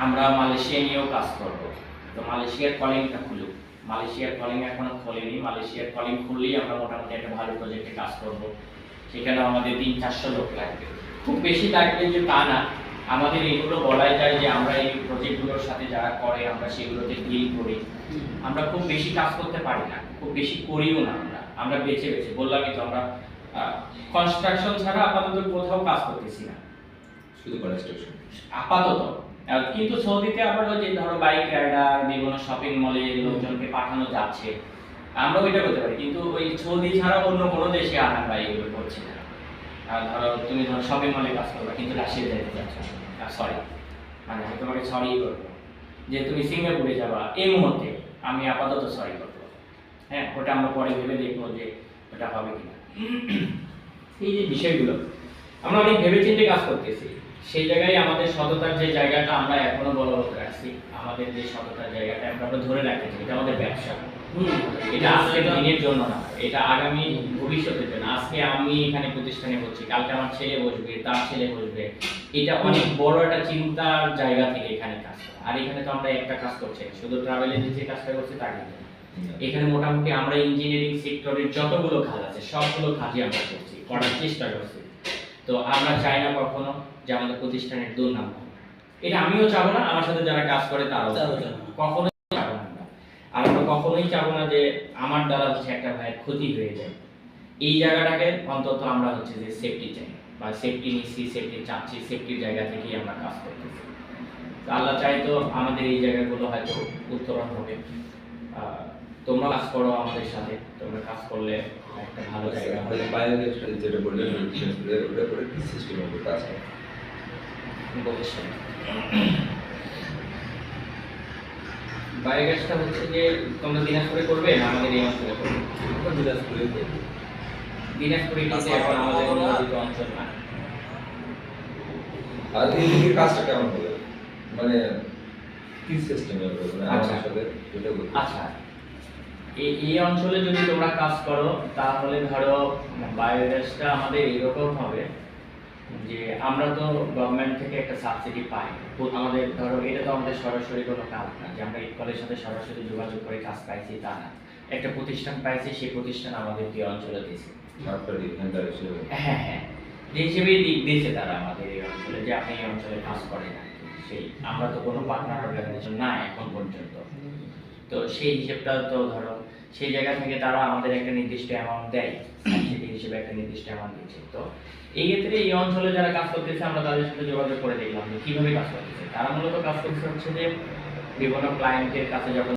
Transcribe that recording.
আমরা মালয়েশিয়া নিয়েও কাজ করব। তো মালয়েশিয়ার কলিংটা খুলুক, মালয়েশিয়ার কলিং এখনো খোলেনি, মালয়েশিয়ার কলিং খুললেই আমরা মোটামুটি একটা ভালো প্রজেক্টে কাজ করব। সেখানে আমাদের 300-400 লোক লাগবে, খুব বেশি লাগবে যে তা না। আমাদের এগুলো বলাই যায় যে আমরা এই প্রজেক্টগুলোর সাথে যারা করে আমরা সেগুলোতে ডিল করি। আমরা খুব বেশি কাজ করতে পারি না, খুব বেশি করিও না। আমরা বেছে বেছে বললামই তো, আমরা কনস্ট্রাকশন ছাড়া আপাতত কোথাও কাজ করতেছি না, শুধু কনস্ট্রাকশন আপাতত। কিন্তু সৌদিতে আবার ওই যে ধরো বাইক রাইডার, বিভিন্ন শপিং মলে লোকজনকে পাঠানো যাচ্ছে, আমরা ওইটা করতে পারি। কিন্তু ওই সৌদি ছাড়া অন্য কোনো দেশে আনা বা এগুলো করছি না। ধরো তুমি ধরো শপিং মলে কাজ করবে কিন্তু রাশিয়া যেতে চাচ্ছ, সরি মানে আমি তোমাকে সরি করবো যে তুমি সিঙ্গাপুরে যাবা এই মুহূর্তে, আমি আপাতত সরি করবো। হ্যাঁ, ওটা আমরা পরে ভেবে দেখবো যে ওটা হবে কিনা। এই যে বিষয়গুলো আমরা অনেক ভেবেচিন্তে কাজ করতেছি। সেই জায়গায় আমাদের সততার যে জায়গাটা আমরা এখনো বলবৎ রাখছি, আমাদের যে সততার জায়গাটা আমরা ধরে রাখতে চাই, এটা আমাদের ব্যবসা। এটা আজকের দিনের জন্য না, এটা আগামী ভবিষ্যতের জন্য। আজকে আমি এখানে প্রতিষ্ঠানে বসছি, কালকে আমার ছেলে বসবে, তার ছেলে বসবে। এটা অনেক বড় একটা চিন্তার জায়গা থেকে এখানে কাজ করা। আর এখানে তো আমরা একটা কাজ করছি না, শুধু ট্রাভেল এজেন্সি কাজটা করছি তা কিন্তু এখানে মোটামুটি আমরা ইঞ্জিনিয়ারিং সেক্টরের যতগুলো কাজ আছে সবগুলো কাজই আমরা করছি, করার চেষ্টা করছি। তো আমরা চাই না কখনো যে আমাদের প্রতিষ্ঠানের দুর্নাম হোক। এটা আমিও চাবো না, আমার সাথে যারা কাজ করে তারাও কখনোই চাবো না। আর আমরা কখনোই চাবো না যে আমার দ্বারা হচ্ছে একটা ভাইয়ের ক্ষতি হয়ে যায়। এই জায়গাটাকে অন্তত আমরা হচ্ছে যে সেফটি চাই, বা সেফটি নিচ্ছি, সেফটি চাচ্ছি, সেফটির জায়গা থেকেই আমরা কাজ করতেছি। তো আল্লাহ চাই তো আমাদের এই জায়গাগুলো হয়তো উত্তরণ হবে। তোমরা কাজ করো আমাদের সাথে, তোমরা কাজ করলে একটা ভালো জায়গা হবে। বায়োগ্যাস যেটা বললেন ওটা করে কি সিস্টেম হবে কাজ হয় বলছেন বায়োগ্যাসটা হচ্ছে যে তোমরা দিনাজপুরে করবে না আমাদের এই অঞ্চলে করবে? দিনাজপুরে দিনাজপুরে কিন্তু এখন আমাদের নিয়োজিত অঞ্চল না। আর এই দিকের কাজটা কেমন হবে, মানে কি সিস্টেম হবে, মানে আচ্ছা। আমার সাথে যেটা বলতে আচ্ছা, এই অঞ্চলে যদি তোমরা কাজ করো তাহলে ধরো বায়োগ্যাসটা আমাদের এরকম হবে যে আমরা তো গভর্নমেন্ট থেকে একটা সাবসিডি পাই। তো আমাদের ধরো এটা তো আমাদের সরাসরি কোনো কাজ না যে আমরা ইটকলের সাথে সরাসরি যোগাযোগ করে কাজ পাইছি তা না। একটা প্রতিষ্ঠান পাইছি, সেই প্রতিষ্ঠান আমাদেরকে এই অঞ্চলে দিয়েছে। সরকারি ভেন্ডার হিসেবে হ্যাঁ হ্যাঁ, যে হিসেবেই দিয়েছে তারা আমাদের এই অঞ্চলে, যে আপনি এই অঞ্চলে কাজ করেন আর কি। সেই আমরা তো কোনো পার্টনার অর্গানাইজেশন না এখন পর্যন্ত। তো সেই হিসেবটা তো ধরো সেই জায়গা থেকে তারা আমাদের একটা নির্দিষ্ট অ্যামাউন্ট দেয়, সাবসিডি হিসেবে একটা নির্দিষ্ট অ্যামাউন্ট দিচ্ছে। তো এই ক্ষেত্রে এই অঞ্চলে যারা কাজ করতেছে আমরা তাদের সাথে যোগাযোগ করে দেখলাম যে কীভাবে কাজ করতেছে। তারা মূলত কাজ করতেছে হচ্ছে যে বিভিন্ন ক্লায়েন্টের কাছে যখন